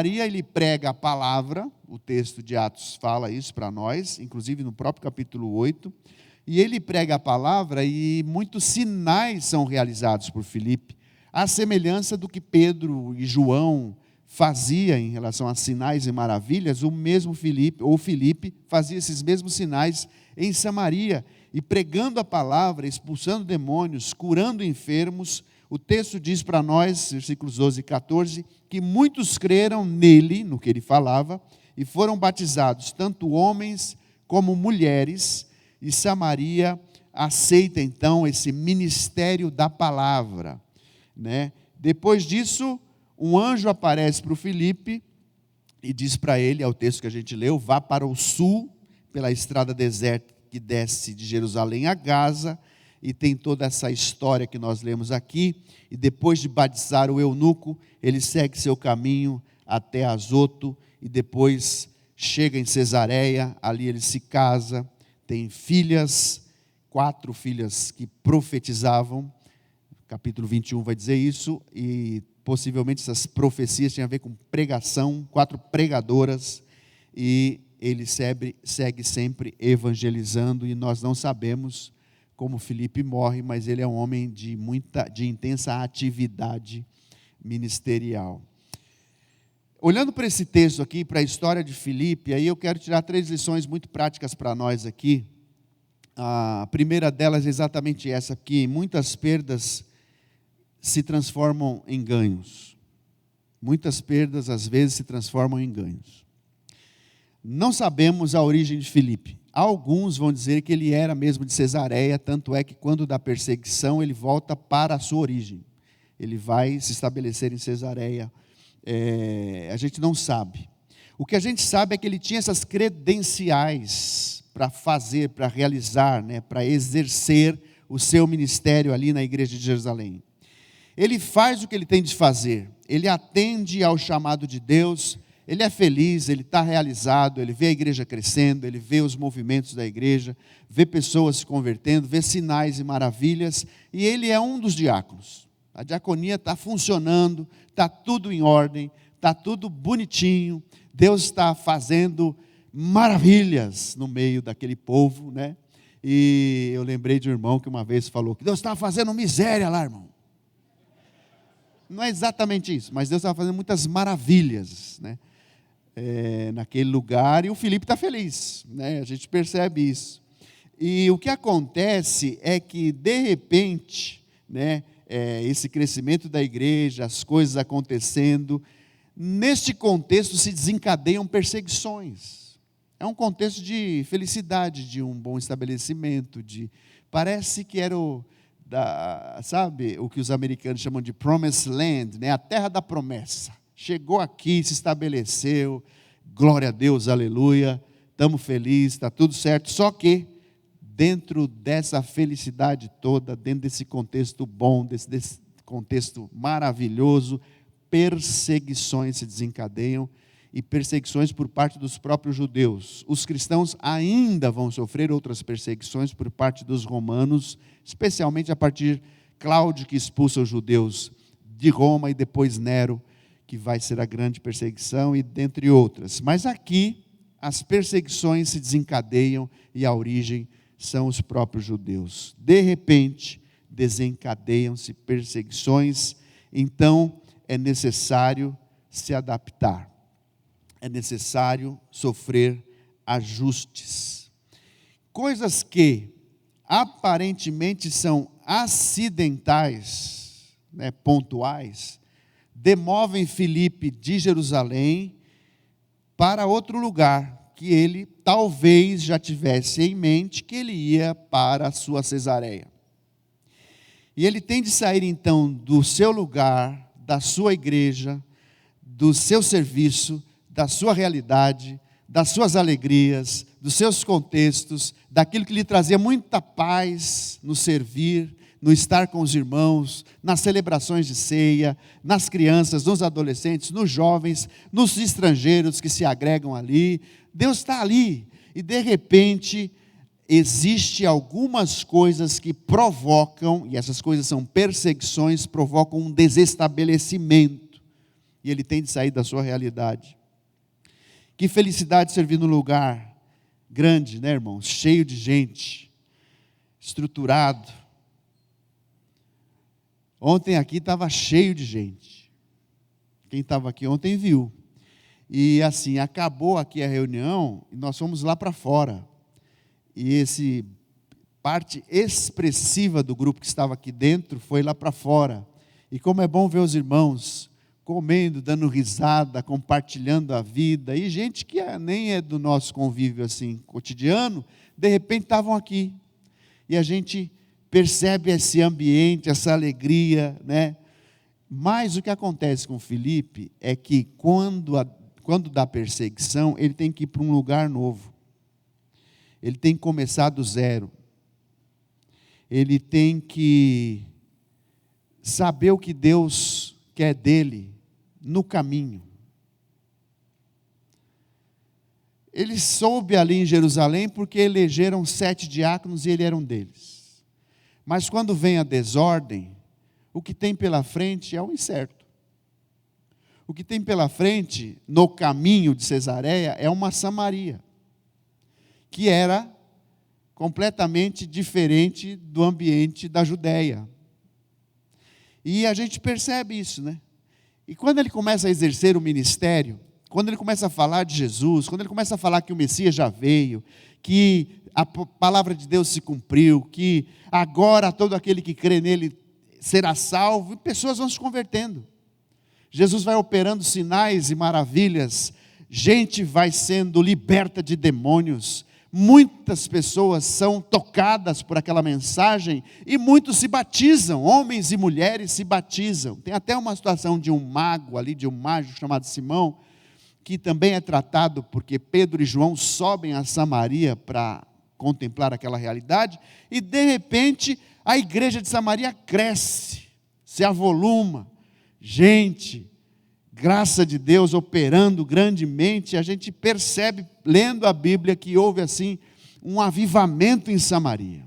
Maria, ele prega a palavra, o texto de Atos fala isso para nós, inclusive no próprio capítulo 8, e ele prega a palavra e muitos sinais são realizados por Filipe, à semelhança do que Pedro e João fazia em relação a sinais e maravilhas. O mesmo Filipe fazia esses mesmos sinais em Samaria, e pregando a palavra, expulsando demônios, curando enfermos. O texto diz para nós, versículos 12 e 14, que muitos creram nele, no que ele falava, e foram batizados, tanto homens como mulheres, e Samaria aceita então esse ministério da palavra, né? Depois disso, um anjo aparece para o Filipe e diz para ele, é o texto que a gente leu: vá para o sul, pela estrada deserta que desce de Jerusalém a Gaza, e tem toda essa história que nós lemos aqui. E depois de batizar o eunuco, ele segue seu caminho até Azoto, e depois chega em Cesareia, ali ele se casa, tem filhas, 4 filhas que profetizavam, capítulo 21 vai dizer isso, e possivelmente essas profecias tinham a ver com pregação, 4 pregadoras, e ele segue sempre evangelizando, e nós não sabemos como Filipe morre, mas ele é um homem de intensa atividade ministerial. Olhando para esse texto aqui, para a história de Filipe, aí eu quero tirar 3 lições muito práticas para nós aqui. A primeira delas é exatamente essa aqui: muitas perdas se transformam em ganhos. Muitas perdas, às vezes, se transformam em ganhos. Não sabemos a origem de Filipe. Alguns vão dizer que ele era mesmo de Cesareia, tanto é que quando da perseguição ele volta para a sua origem. Ele vai se estabelecer em Cesareia. A gente não sabe. O que a gente sabe é que ele tinha essas credenciais para fazer, para realizar, né, para exercer o seu ministério ali na igreja de Jerusalém. Ele faz o que ele tem de fazer, ele atende ao chamado de Deus, ele é feliz, ele está realizado, ele vê a igreja crescendo, ele vê os movimentos da igreja, vê pessoas se convertendo, vê sinais e maravilhas, e ele é um dos diáconos. A diaconia está funcionando, está tudo em ordem, está tudo bonitinho, Deus está fazendo maravilhas no meio daquele povo, né? E eu lembrei de um irmão que uma vez falou que Deus estava fazendo miséria lá, irmão. Não é exatamente isso, mas Deus estava fazendo muitas maravilhas, né? Naquele lugar, e o Filipe está feliz, né? A gente percebe isso. E o que acontece é que, de repente, né, esse crescimento da igreja, as coisas acontecendo, neste contexto se desencadeiam perseguições. É um contexto de felicidade, de um bom estabelecimento, parece que era sabe, o que os americanos chamam de Promised Land, né? A terra da promessa. Chegou aqui, se estabeleceu, glória a Deus, aleluia, estamos felizes, está tudo certo. Só que, dentro dessa felicidade toda, dentro desse contexto bom, desse contexto maravilhoso, perseguições se desencadeiam, e perseguições por parte dos próprios judeus. Os cristãos ainda vão sofrer outras perseguições por parte dos romanos, especialmente a partir de Cláudio, que expulsa os judeus de Roma, e depois Nero, que vai ser a grande perseguição, e dentre outras. Mas aqui, as perseguições se desencadeiam, e a origem são os próprios judeus. De repente, desencadeiam-se perseguições, então é necessário se adaptar. É necessário sofrer ajustes. Coisas que aparentemente são acidentais, né, pontuais, demovem Filipe de Jerusalém para outro lugar, que ele talvez já tivesse em mente, que ele ia para a sua Cesareia. E ele tem de sair então do seu lugar, da sua igreja, do seu serviço, da sua realidade, das suas alegrias, dos seus contextos, daquilo que lhe trazia muita paz no servir, no estar com os irmãos, nas celebrações de ceia, nas crianças, nos adolescentes, nos jovens, nos estrangeiros que se agregam ali. Deus está ali, e de repente existe algumas coisas que provocam, e essas coisas são perseguições, provocam um desestabelecimento. e ele tem de sair da sua realidade. Que felicidade servir num lugar grande, né, irmãos? Cheio de gente, estruturado. Ontem aqui estava cheio de gente. Quem estava aqui ontem viu. E assim, acabou aqui a reunião e nós fomos lá para fora. E esse parte expressiva do grupo que estava aqui dentro foi lá para fora. E como é bom ver os irmãos comendo, dando risada, compartilhando a vida. E gente que nem é do nosso convívio assim cotidiano, de repente estavam aqui. E a gente percebe esse ambiente, essa alegria, né? Mas o que acontece com Filipe é que quando dá perseguição, ele tem que ir para um lugar novo. Ele tem que começar do zero. Ele tem que saber o que Deus quer dele no caminho. Ele soube ali em Jerusalém porque elegeram 7 diáconos e ele era um deles. Mas quando vem a desordem, o que tem pela frente é o incerto. O que tem pela frente, no caminho de Cesareia, é uma Samaria, que era completamente diferente do ambiente da Judéia. E a gente percebe isso, né? E quando ele começa a exercer o ministério, quando ele começa a falar de Jesus, quando ele começa a falar que o Messias já veio, que a palavra de Deus se cumpriu, que agora todo aquele que crê nele será salvo, e pessoas vão se convertendo. Jesus vai operando sinais e maravilhas, gente vai sendo liberta de demônios, muitas pessoas são tocadas por aquela mensagem e muitos se batizam, homens e mulheres se batizam. Tem até uma situação de um mago ali, de um mágico chamado Simão, que também é tratado porque Pedro e João sobem a Samaria para contemplar aquela realidade, e de repente a igreja de Samaria cresce, se avoluma, gente, graça de Deus operando grandemente. A gente percebe, lendo a Bíblia, que houve assim um avivamento em Samaria.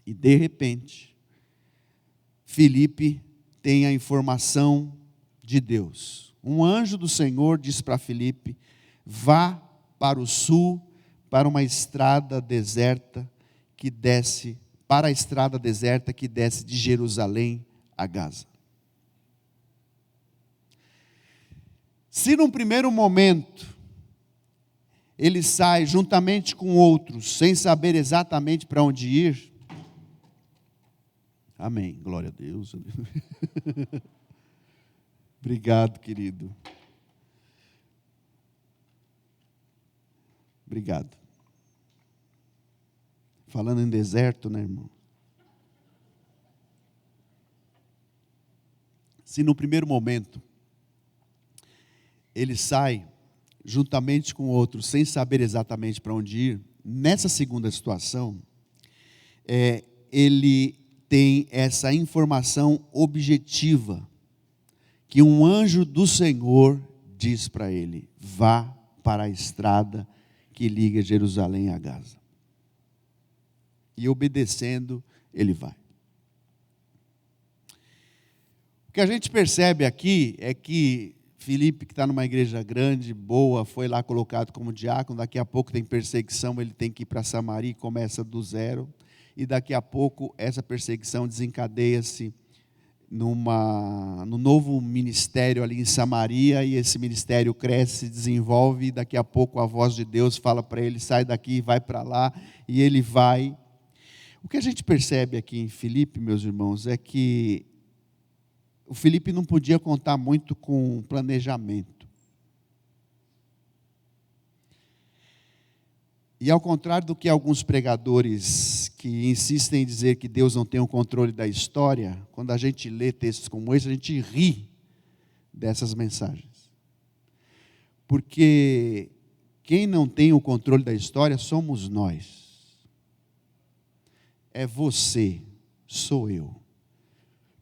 E de repente, Filipe tem a informação de Deus. Um anjo do Senhor diz para Filipe: vá para o sul, para uma estrada deserta que desce, para a estrada deserta que desce de Jerusalém a Gaza. Se num primeiro momento ele sai juntamente com outros, sem saber exatamente para onde ir, amém, glória a Deus. Obrigado, querido. Obrigado. Falando em deserto, né, irmão? Se no primeiro momento ele sai juntamente com outros, sem saber exatamente para onde ir, nessa segunda situação, ele tem essa informação objetiva, que um anjo do Senhor diz para ele: vá para a estrada que liga Jerusalém a Gaza. E obedecendo, ele vai. O que a gente percebe aqui é que Filipe, que está numa igreja grande, boa, foi lá colocado como diácono, daqui a pouco tem perseguição, ele tem que ir para Samaria e começa do zero, e daqui a pouco essa perseguição desencadeia-se no novo ministério ali em Samaria, e esse ministério cresce, se desenvolve, e daqui a pouco a voz de Deus fala para ele: sai daqui, vai para lá, e ele vai. O que a gente percebe aqui em Filipe, meus irmãos, é que o Filipe não podia contar muito com planejamento. E ao contrário do que alguns pregadores que insistem em dizer que Deus não tem o controle da história, quando a gente lê textos como esse, a gente ri dessas mensagens. Porque quem não tem o controle da história somos nós. É você, sou eu.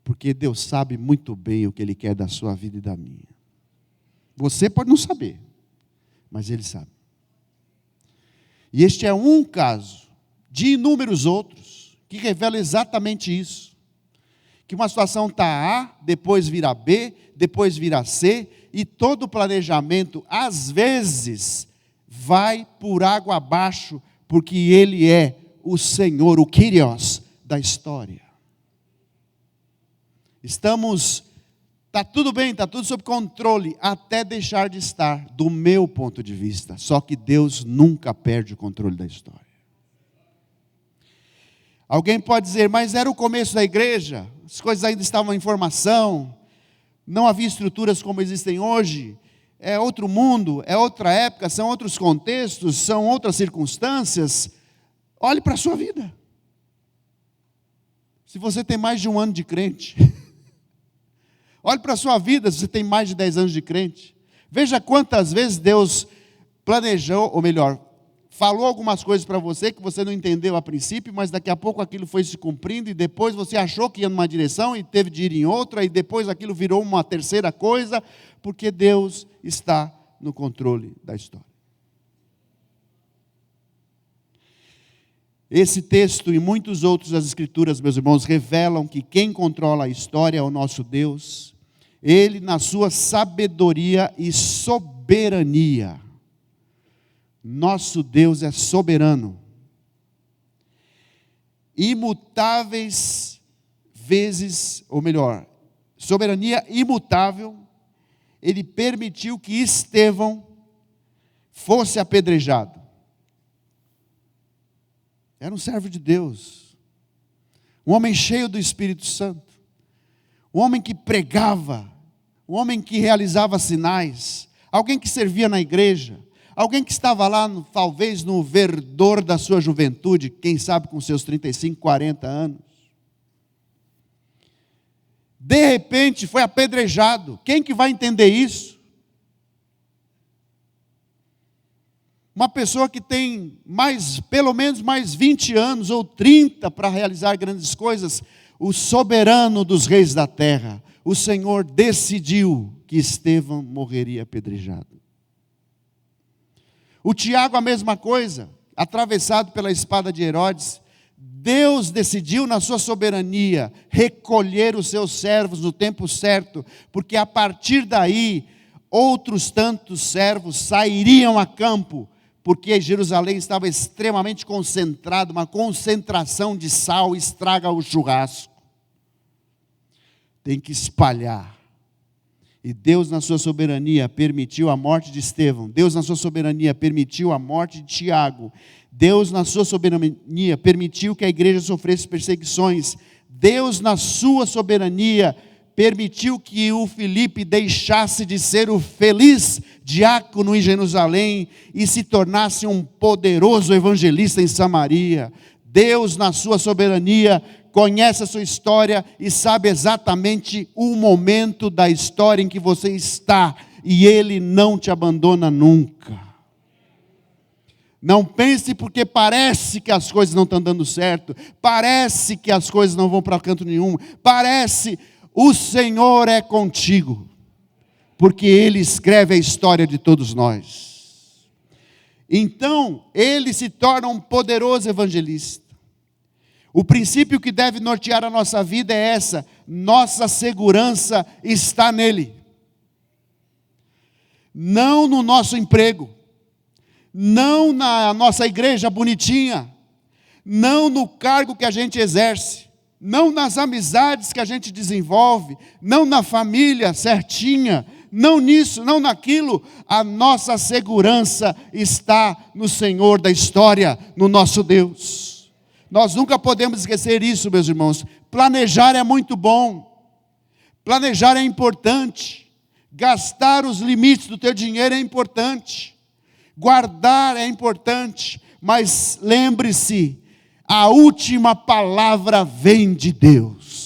Porque Deus sabe muito bem o que Ele quer da sua vida e da minha. Você pode não saber, mas Ele sabe. E este é um caso de inúmeros outros que revela exatamente isso. Que uma situação está A, depois vira B, depois vira C, e todo o planejamento, às vezes, vai por água abaixo, porque Ele é o Senhor, o Kyrios da história. Está tudo bem, está tudo sob controle, até deixar de estar, do meu ponto de vista. Só que Deus nunca perde o controle da história. Alguém pode dizer, mas era o começo da igreja, as coisas ainda estavam em formação, não havia estruturas como existem hoje, é outro mundo, é outra época, são outros contextos, são outras circunstâncias. Olhe para a sua vida. Se você tem mais de 1 ano de crente, olhe para a sua vida se você tem mais de 10 anos de crente. Veja quantas vezes Deus planejou, ou melhor, falou algumas coisas para você que você não entendeu a princípio, mas daqui a pouco aquilo foi se cumprindo e depois você achou que ia numa direção e teve de ir em outra e depois aquilo virou uma terceira coisa, porque Deus está no controle da história. Esse texto e muitos outros das Escrituras, meus irmãos, revelam que quem controla a história é o nosso Deus. Ele, na sua sabedoria e soberania, nosso Deus é soberano. Imutáveis vezes, ou melhor, soberania imutável, Ele permitiu que Estevão fosse apedrejado. Era um servo de Deus, um homem cheio do Espírito Santo, um homem que pregava, um homem que realizava sinais, alguém que servia na igreja, alguém que estava lá, talvez no verdor da sua juventude, quem sabe com seus 35, 40 anos. De repente foi apedrejado. Quem que vai entender isso? Uma pessoa que tem pelo menos mais 20 anos ou 30 para realizar grandes coisas, o soberano dos reis da terra, o Senhor decidiu que Estevão morreria apedrejado. O Tiago a mesma coisa, atravessado pela espada de Herodes. Deus decidiu na sua soberania recolher os seus servos no tempo certo, porque a partir daí outros tantos servos sairiam a campo, porque Jerusalém estava extremamente concentrada, uma concentração de sal estraga o churrasco. Tem que espalhar. E Deus, na sua soberania, permitiu a morte de Estevão. Deus, na sua soberania, permitiu a morte de Tiago. Deus, na sua soberania, permitiu que a igreja sofresse perseguições. Deus, na sua soberania, permitiu que o Filipe deixasse de ser o feliz diácono em Jerusalém e se tornasse um poderoso evangelista em Samaria. Deus, na sua soberania, conhece a sua história e sabe exatamente o momento da história em que você está, e Ele não te abandona nunca. Não pense porque parece que as coisas não estão dando certo, parece que as coisas não vão para canto nenhum, o Senhor é contigo, porque Ele escreve a história de todos nós. Então, Ele se torna um poderoso evangelista. O princípio que deve nortear a nossa vida é essa: nossa segurança está nele. Não no nosso emprego, não na nossa igreja bonitinha, não no cargo que a gente exerce, não nas amizades que a gente desenvolve, não na família certinha, não nisso, não naquilo. A nossa segurança está no Senhor da história, no nosso Deus. Nós nunca podemos esquecer isso, meus irmãos. Planejar é muito bom, planejar é importante, gastar os limites do teu dinheiro é importante, guardar é importante, mas lembre-se, a última palavra vem de Deus.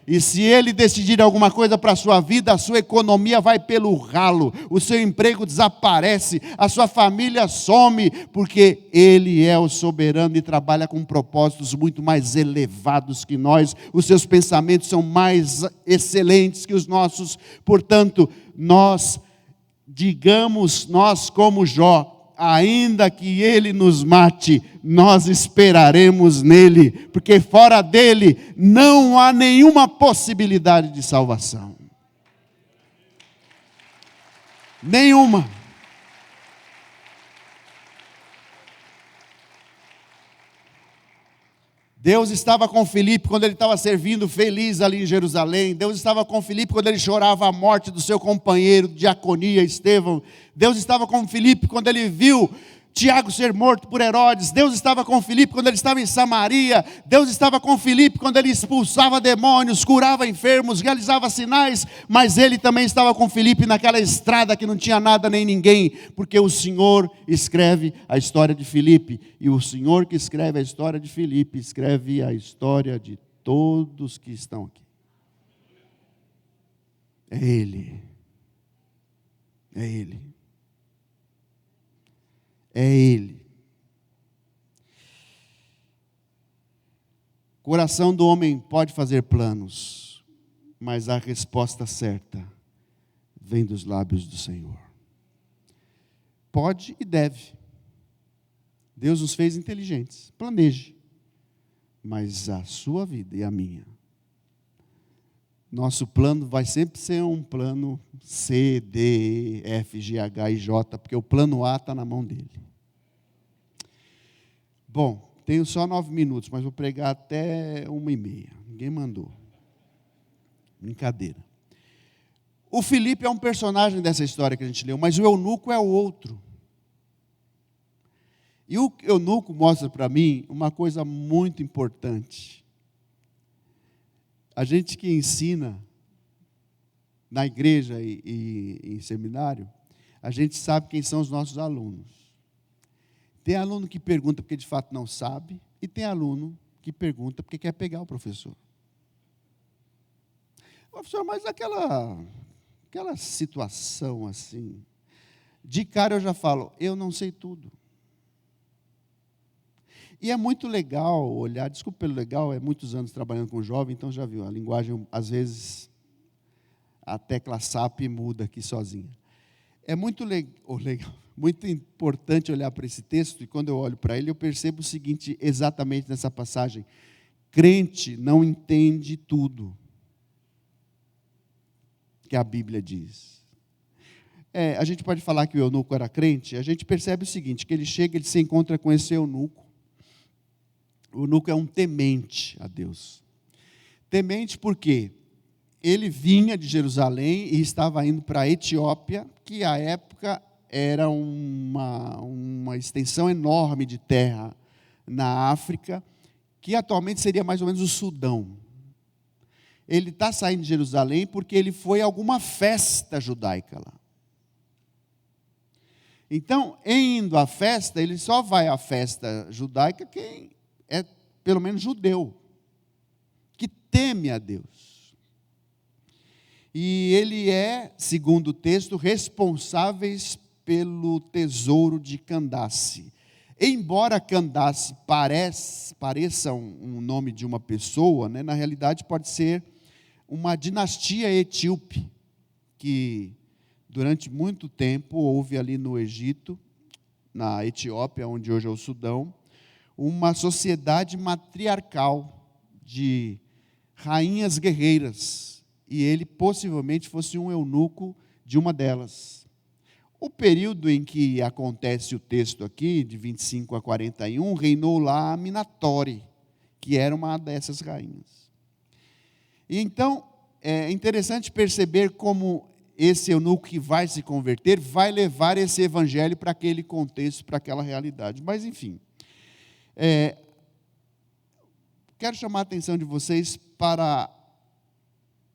E se Ele decidir alguma coisa para a sua vida, a sua economia vai pelo ralo, o seu emprego desaparece, a sua família some, porque Ele é o soberano e trabalha com propósitos muito mais elevados que nós. Os seus pensamentos são mais excelentes que os nossos. Portanto, nós como Jó, ainda que ele nos mate, nós esperaremos nele, porque fora dele não há nenhuma possibilidade de salvação. Nenhuma. Deus estava com Filipe quando ele estava servindo feliz ali em Jerusalém. Deus estava com Filipe quando ele chorava a morte do seu companheiro de diaconia, Estevão. Deus estava com Filipe quando ele viu Tiago ser morto por Herodes. Deus estava com Filipe quando ele estava em Samaria. Deus estava com Filipe quando ele expulsava demônios, curava enfermos, realizava sinais. Mas ele também estava com Filipe naquela estrada que não tinha nada nem ninguém, porque o Senhor escreve a história de Filipe. E o Senhor que escreve a história de Filipe, escreve a história de todos que estão aqui. É Ele. É Ele. É Ele. O coração do homem pode fazer planos, mas a resposta certa vem dos lábios do Senhor. Pode e deve. Deus nos fez inteligentes. Planeje. Mas a sua vida e a minha, nosso plano vai sempre ser um plano C, D, E, F, G, H e J, porque o plano A está na mão dele. Bom, tenho só 9 minutos, mas vou pregar até 1h30. Ninguém mandou. Brincadeira. O Filipe é um personagem dessa história que a gente leu, mas o eunuco é o outro. E o eunuco mostra para mim uma coisa muito importante. A gente que ensina na igreja e em seminário, a gente sabe quem são os nossos alunos. Tem aluno que pergunta porque de fato não sabe, e tem aluno que pergunta porque quer pegar o professor. Professor, mas aquela situação assim, de cara eu já falo, eu não sei tudo. E é muito legal olhar, desculpa pelo legal, é muitos anos trabalhando com jovem, então já viu, a linguagem, às vezes, a tecla SAP muda aqui sozinha. É muito legal, muito importante olhar para esse texto, e quando eu olho para ele, eu percebo o seguinte, exatamente nessa passagem: crente não entende tudo que a Bíblia diz. A gente pode falar que o eunuco era crente, a gente percebe o seguinte, que ele chega, ele se encontra com esse eunuco. O eunuco é um temente a Deus. Temente porque ele vinha de Jerusalém e estava indo para a Etiópia, que à época era uma extensão enorme de terra na África, que atualmente seria mais ou menos o Sudão. Ele está saindo de Jerusalém porque ele foi a alguma festa judaica lá. Então, indo à festa, ele só vai à festa judaica quem é pelo menos judeu, que teme a Deus. E ele é, segundo o texto, responsáveis pelo tesouro de Candace. Embora Candace pareça um nome de uma pessoa, né, na realidade pode ser uma dinastia etíope, que durante muito tempo houve ali no Egito, na Etiópia, onde hoje é o Sudão, uma sociedade matriarcal de rainhas guerreiras, e ele possivelmente fosse um eunuco de uma delas. O período em que acontece o texto aqui, de 25 a 41, reinou lá a Minatóri, que era uma dessas rainhas. E então, é interessante perceber como esse eunuco que vai se converter, vai levar esse evangelho para aquele contexto, para aquela realidade. Mas, enfim, quero chamar a atenção de vocês para,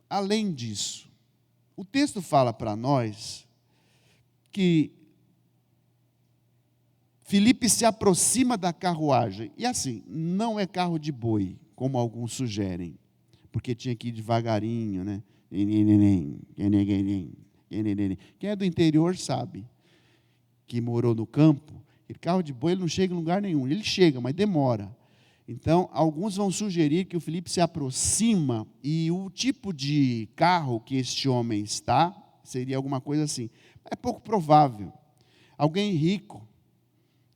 além disso, o texto fala para nós que Filipe se aproxima da carruagem, e assim, não é carro de boi, como alguns sugerem, porque tinha que ir devagarinho, né? Quem é do interior sabe, que morou no campo, e carro de boi ele não chega em lugar nenhum, ele chega, mas demora. Então, alguns vão sugerir que o Filipe se aproxima, e o tipo de carro que este homem está, seria alguma coisa assim. É pouco provável. Alguém rico,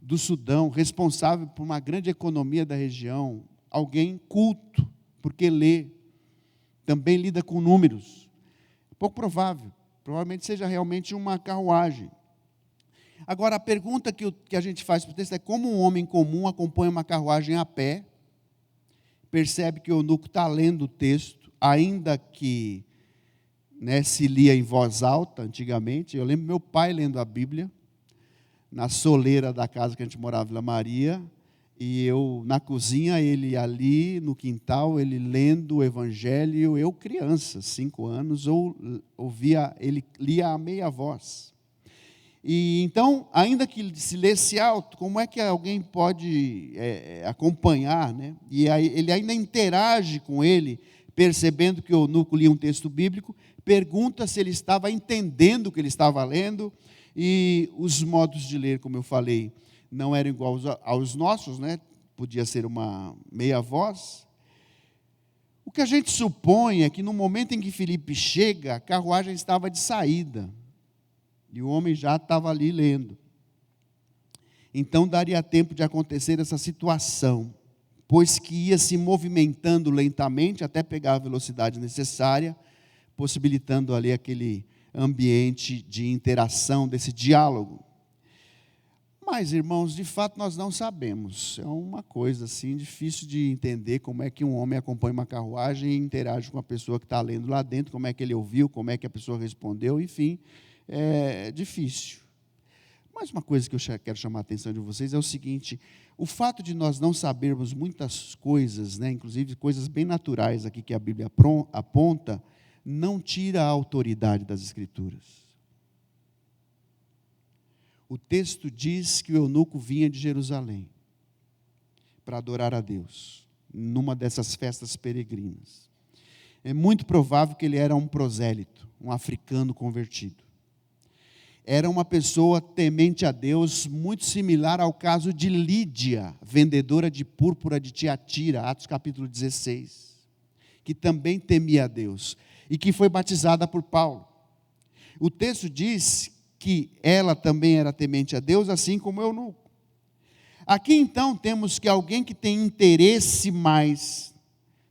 do Sudão, responsável por uma grande economia da região, alguém culto, porque lê, também lida com números. Pouco provável, provavelmente seja realmente uma carruagem. Agora, a pergunta que a gente faz para o texto é como um homem comum acompanha uma carruagem a pé, percebe que o eunuco está lendo o texto, ainda que se lia em voz alta antigamente. Eu lembro meu pai lendo a Bíblia, na soleira da casa que a gente morava, Vila Maria, e eu na cozinha, ele ali no quintal, ele lendo o Evangelho, eu criança, 5 anos, ouvia, ele lia a meia voz. E então, ainda que se lesse alto, como é que alguém pode acompanhar, né? E aí, ele ainda interage com ele, percebendo que o eunuco lia um texto bíblico, pergunta se ele estava entendendo o que ele estava lendo, e os modos de ler, como eu falei, não eram iguais aos nossos, né? Podia ser uma meia voz. O que a gente supõe é que no momento em que Filipe chega, a carruagem estava de saída, e o homem já estava ali lendo. Então daria tempo de acontecer essa situação, pois que ia se movimentando lentamente até pegar a velocidade necessária, possibilitando ali aquele ambiente de interação, desse diálogo. Mas, irmãos, de fato nós não sabemos. É uma coisa assim difícil de entender como é que um homem acompanha uma carruagem e interage com a pessoa que está lendo lá dentro, como é que ele ouviu, como é que a pessoa respondeu, enfim, é difícil. Mas uma coisa que eu quero chamar a atenção de vocês é o seguinte: o fato de nós não sabermos muitas coisas, inclusive coisas bem naturais aqui que a Bíblia aponta, não tira a autoridade das Escrituras. O texto diz que o eunuco vinha de Jerusalém para adorar a Deus, numa dessas festas peregrinas. É muito provável que ele era um prosélito, um africano convertido. Era uma pessoa temente a Deus, muito similar ao caso de Lídia, vendedora de púrpura de Tiatira, Atos capítulo 16, que também temia a Deus e que foi batizada por Paulo. O texto diz que ela também era temente a Deus, assim como o eunuco. Aqui então temos que alguém que tem interesse mais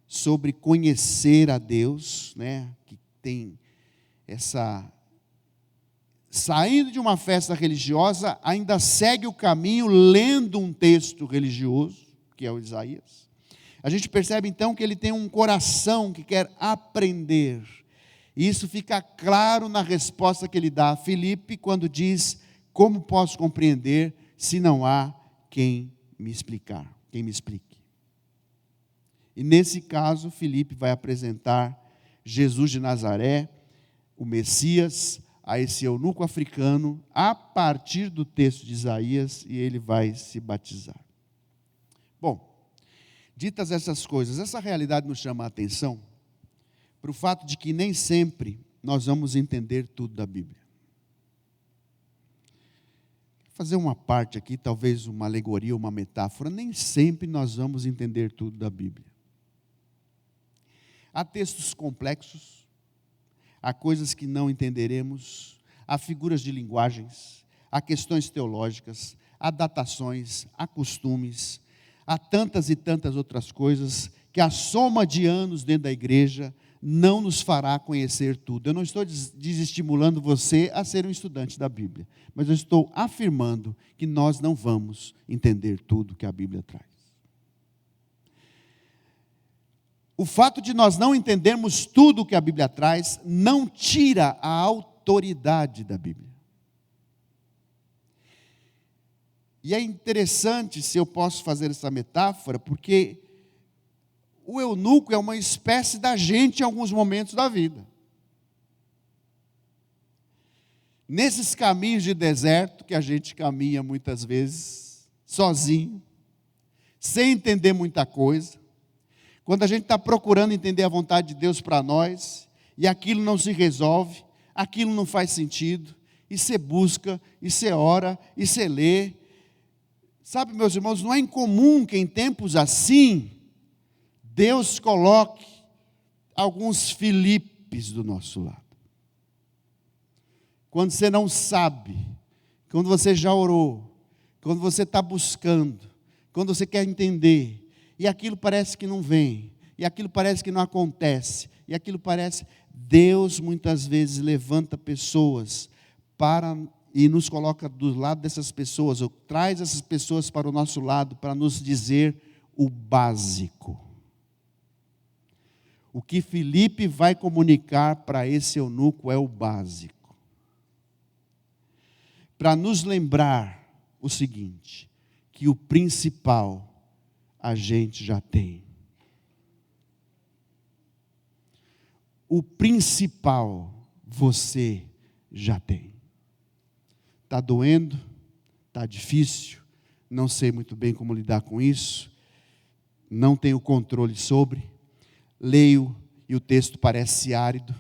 sobre conhecer a Deus, que tem saindo de uma festa religiosa, ainda segue o caminho lendo um texto religioso, que é o Isaías. A gente percebe então que ele tem um coração que quer aprender. E isso fica claro na resposta que ele dá a Filipe, quando diz: como posso compreender se não há quem me explicar, quem me explique? E nesse caso, Filipe vai apresentar Jesus de Nazaré, o Messias, a esse eunuco africano, a partir do texto de Isaías, e ele vai se batizar. Bom, ditas essas coisas, essa realidade nos chama a atenção para o fato de que nem sempre nós vamos entender tudo da Bíblia. Vou fazer uma parte aqui, talvez uma alegoria, uma metáfora. Nem sempre nós vamos entender tudo da Bíblia. Há textos complexos, há coisas que não entenderemos, há figuras de linguagens, há questões teológicas, há datações, há costumes, há tantas e tantas outras coisas que a soma de anos dentro da igreja não nos fará conhecer tudo. Eu não estou desestimulando você a ser um estudante da Bíblia, mas eu estou afirmando que nós não vamos entender tudo que a Bíblia traz. O fato de nós não entendermos tudo que a Bíblia traz não tira a autoridade da Bíblia. E é interessante, se eu posso fazer essa metáfora, porque o eunuco é uma espécie da gente em alguns momentos da vida. Nesses caminhos de deserto que a gente caminha muitas vezes, sozinho, sem entender muita coisa, quando a gente está procurando entender a vontade de Deus para nós, e aquilo não se resolve, aquilo não faz sentido, e você busca, e você ora, e você lê. Sabe, meus irmãos, não é incomum que em tempos assim, Deus coloque alguns Filipes do nosso lado. Quando você não sabe, quando você já orou, quando você está buscando, quando você quer entender, e aquilo parece que não vem, e aquilo parece que não acontece, e aquilo parece... Deus muitas vezes levanta pessoas e nos coloca do lado dessas pessoas, ou traz essas pessoas para o nosso lado, para nos dizer o básico. O que Filipe vai comunicar para esse eunuco é o básico. Para nos lembrar o seguinte, que o principal a gente já tem. O principal você já tem. Está doendo, está difícil, não sei muito bem como lidar com isso, não tenho controle sobre, leio e o texto parece árido,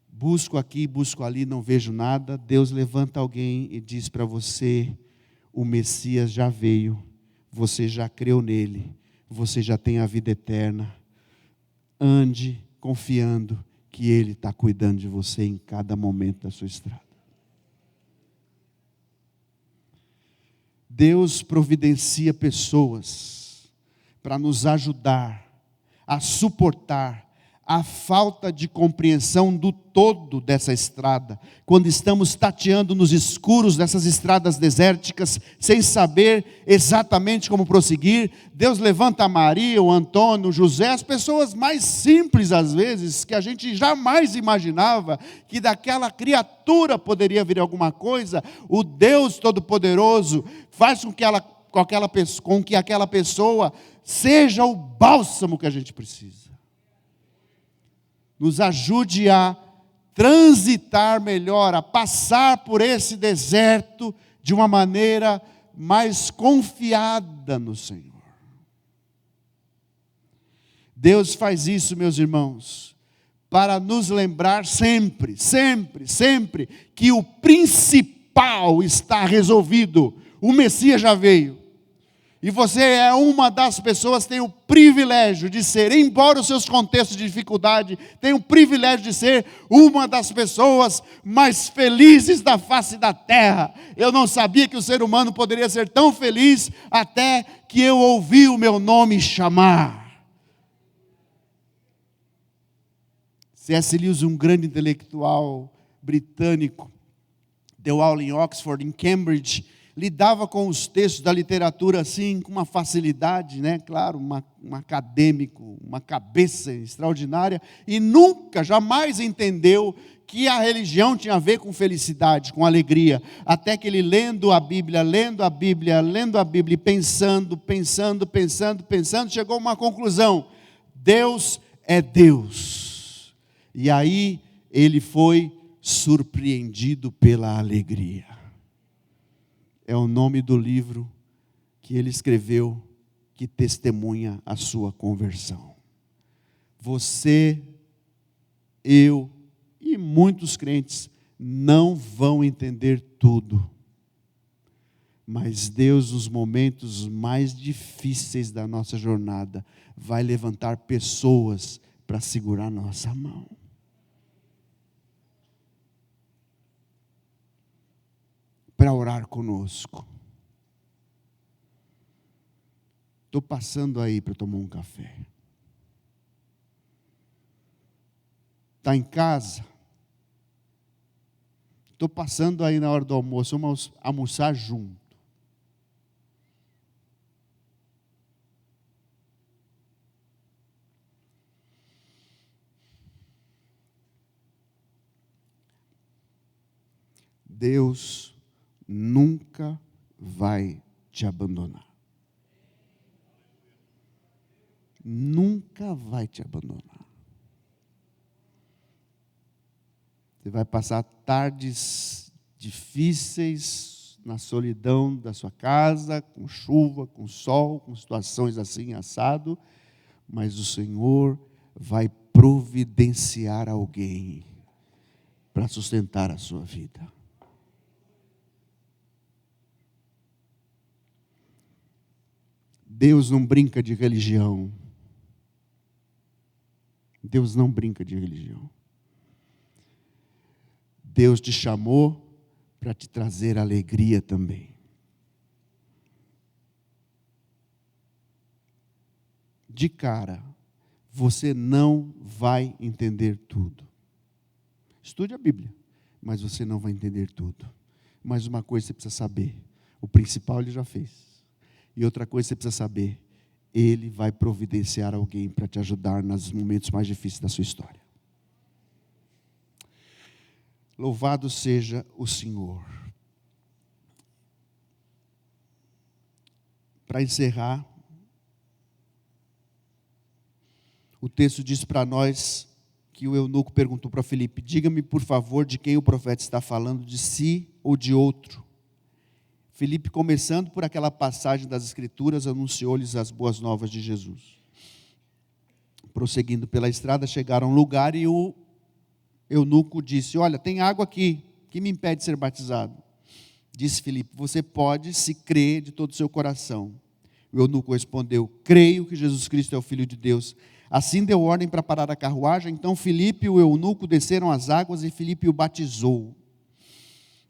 busco aqui, busco ali, não vejo nada. Deus levanta alguém e diz para você, o Messias já veio, você já creu nele, você já tem a vida eterna. Ande confiando que Ele está cuidando de você em cada momento da sua estrada. Deus providencia pessoas para nos ajudar a suportar a falta de compreensão do todo dessa estrada, quando estamos tateando nos escuros dessas estradas desérticas, sem saber exatamente como prosseguir. Deus levanta a Maria, o Antônio, o José, as pessoas mais simples às vezes, que a gente jamais imaginava que daquela criatura poderia vir alguma coisa. O Deus Todo-Poderoso faz com que aquela pessoa seja o bálsamo que a gente precisa. Nos ajude a transitar melhor, a passar por esse deserto de uma maneira mais confiada no Senhor. Deus faz isso, meus irmãos, para nos lembrar sempre, sempre, sempre, que o principal está resolvido. O Messias já veio. E você é uma das pessoas que tem o privilégio de ser, embora os seus contextos de dificuldade, tem o privilégio de ser uma das pessoas mais felizes da face da terra. Eu não sabia que o ser humano poderia ser tão feliz até que eu ouvi o meu nome chamar. C.S. Lewis, um grande intelectual britânico, deu aula em Oxford, em Cambridge, lidava com os textos da literatura assim, com uma facilidade, né? Claro, um acadêmico, uma cabeça extraordinária, e nunca, jamais entendeu que a religião tinha a ver com felicidade, com alegria, até que ele lendo a Bíblia, e pensando, chegou a uma conclusão: Deus é Deus. E aí ele foi surpreendido pela alegria. É o nome do livro que ele escreveu, que testemunha a sua conversão. Você, eu e muitos crentes não vão entender tudo. Mas Deus, nos momentos mais difíceis da nossa jornada, vai levantar pessoas para segurar nossa mão. Para orar conosco. Estou passando aí para tomar um café. Está em casa? Estou passando aí na hora do almoço, vamos almoçar junto. Deus nunca vai te abandonar. Nunca vai te abandonar. Você vai passar tardes difíceis na solidão da sua casa, com chuva, com sol, com situações assim, assado, mas o Senhor vai providenciar alguém para sustentar a sua vida. Deus não brinca de religião. Deus não brinca de religião. Deus te chamou para te trazer alegria também. de cara, você não vai entender tudo. Estude a Bíblia, mas você não vai entender tudo. Mas uma coisa você precisa saber, o principal ele já fez. E outra coisa você precisa saber, Ele vai providenciar alguém para te ajudar nos momentos mais difíceis da sua história. Louvado seja o Senhor. Para encerrar, o texto diz para nós que o eunuco perguntou para Filipe: diga-me por favor de quem o profeta está falando, de si ou de outro? Filipe, começando por aquela passagem das Escrituras, anunciou-lhes as boas novas de Jesus. Prosseguindo pela estrada, chegaram a um lugar e o eunuco disse: olha, tem água aqui, que me impede de ser batizado? Disse Filipe: você pode, se crer de todo o seu coração. O eunuco respondeu: creio que Jesus Cristo é o Filho de Deus. Assim deu ordem para parar a carruagem. Então Filipe e o eunuco desceram as águas e Filipe o batizou.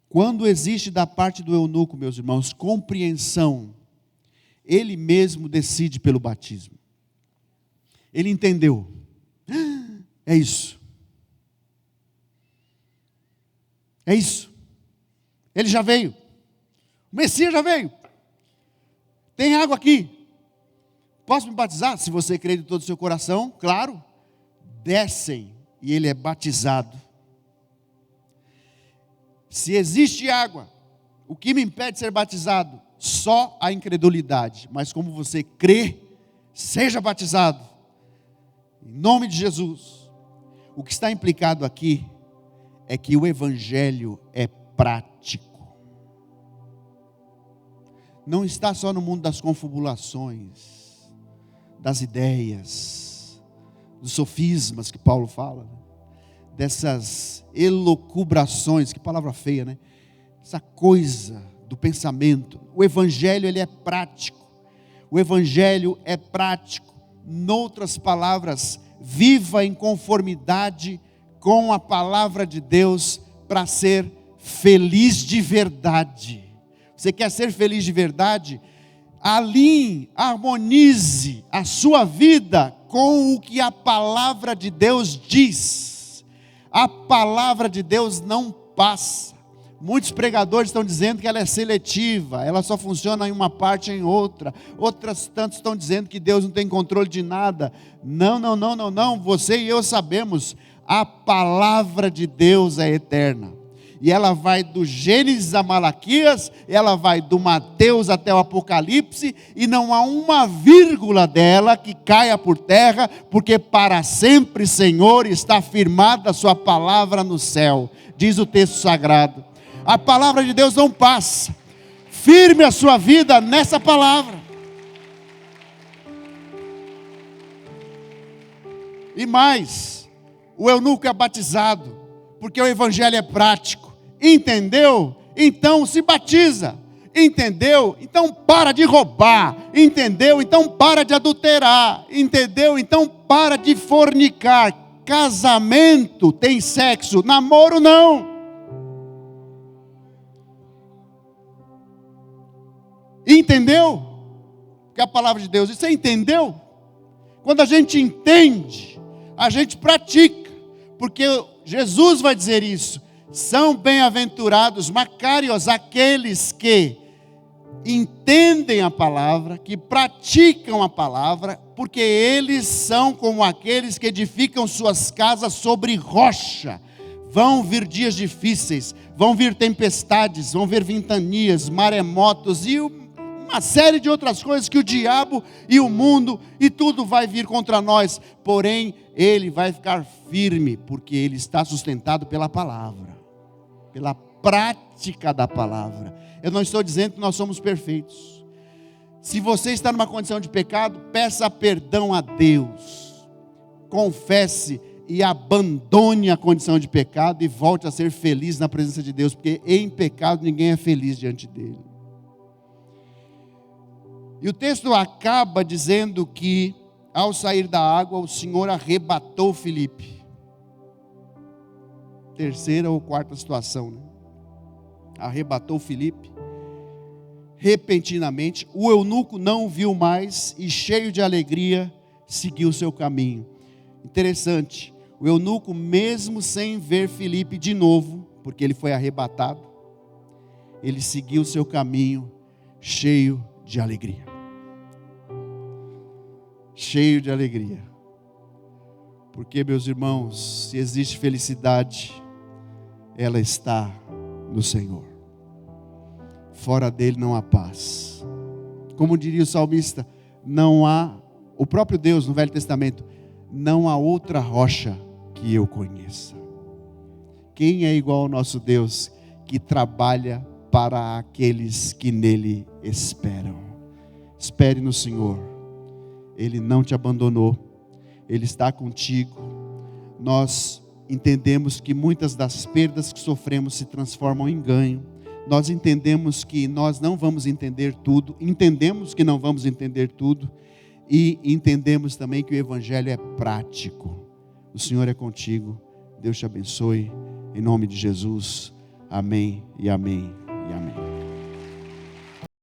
Quando existe da parte do eunuco, meus irmãos, compreensão, ele mesmo decide pelo batismo. Ele entendeu. É isso. É isso. Ele já veio. O Messias já veio. Tem água aqui. Posso me batizar? Se você crer de todo o seu coração, claro. Descem e ele é batizado. Se existe água, o que me impede de ser batizado? Só a incredulidade. Mas como você crê, seja batizado. Em nome de Jesus. O que está implicado aqui é que o Evangelho é prático. Não está só no mundo das confabulações, das ideias, dos sofismas que Paulo fala, dessas elucubrações, que palavra feia, né? Essa coisa do pensamento. O Evangelho, ele é prático. O Evangelho é prático. Noutras palavras, viva em conformidade com a palavra de Deus para ser feliz de verdade. Você quer ser feliz de verdade? Alinhe, harmonize a sua vida com o que a palavra de Deus diz. A palavra de Deus não passa. Muitos pregadores estão dizendo que ela é seletiva, ela só funciona em uma parte ou em outra. Outras tantos estão dizendo que Deus não tem controle de nada. Não. Você e eu sabemos, a palavra de Deus é eterna. E ela vai do Gênesis a Malaquias, ela vai do Mateus até o Apocalipse, e não há uma vírgula dela que caia por terra, porque para sempre, Senhor, está firmada a sua palavra no céu, diz o texto sagrado. A palavra de Deus não passa. Firme a sua vida nessa palavra. E mais, o eunuco é batizado, porque o Evangelho é prático. Entendeu? Então se batiza. Entendeu? Então para de roubar. Entendeu? Então para de adulterar. Entendeu? Então para de fornicar. Casamento tem sexo, namoro não. Entendeu? Que a palavra de Deus diz. Você entendeu? Quando a gente entende, a gente pratica. Porque Jesus vai dizer isso. São bem-aventurados, macários, aqueles que entendem a palavra, que praticam a palavra, porque eles são como aqueles que edificam suas casas sobre rocha. Vão vir dias difíceis, vão vir tempestades, vão vir ventanias, maremotos e uma série de outras coisas que o diabo e o mundo e tudo vai vir contra nós. Porém, ele vai ficar firme, porque ele está sustentado pela palavra. Pela prática da palavra. Eu não estou dizendo que nós somos perfeitos. Se você está numa condição de pecado, peça perdão a Deus. Confesse e abandone a condição de pecado e volte a ser feliz na presença de Deus, porque em pecado ninguém é feliz diante dele. E o texto acaba dizendo que ao sair da água o Senhor arrebatou Filipe. Terceira ou quarta situação, né? Arrebatou Filipe. Repentinamente, o eunuco não o viu mais e cheio de alegria, seguiu o seu caminho. Interessante, o eunuco, mesmo sem ver Filipe de novo, porque ele foi arrebatado, ele seguiu o seu caminho cheio de alegria. Cheio de alegria. Porque, meus irmãos, se existe felicidade, ela está no Senhor. Fora dele não há paz. Como diria o salmista, não há, o próprio Deus no Velho Testamento, não há outra rocha que eu conheça. Quem é igual ao nosso Deus, que trabalha para aqueles que nele esperam? Espere no Senhor, Ele não te abandonou, Ele está contigo. Nós entendemos que muitas das perdas que sofremos se transformam em ganho. Nós entendemos que nós não vamos entender tudo, entendemos que não vamos entender tudo, e entendemos também que o Evangelho é prático. O Senhor é contigo, Deus te abençoe, em nome de Jesus, amém e amém e amém.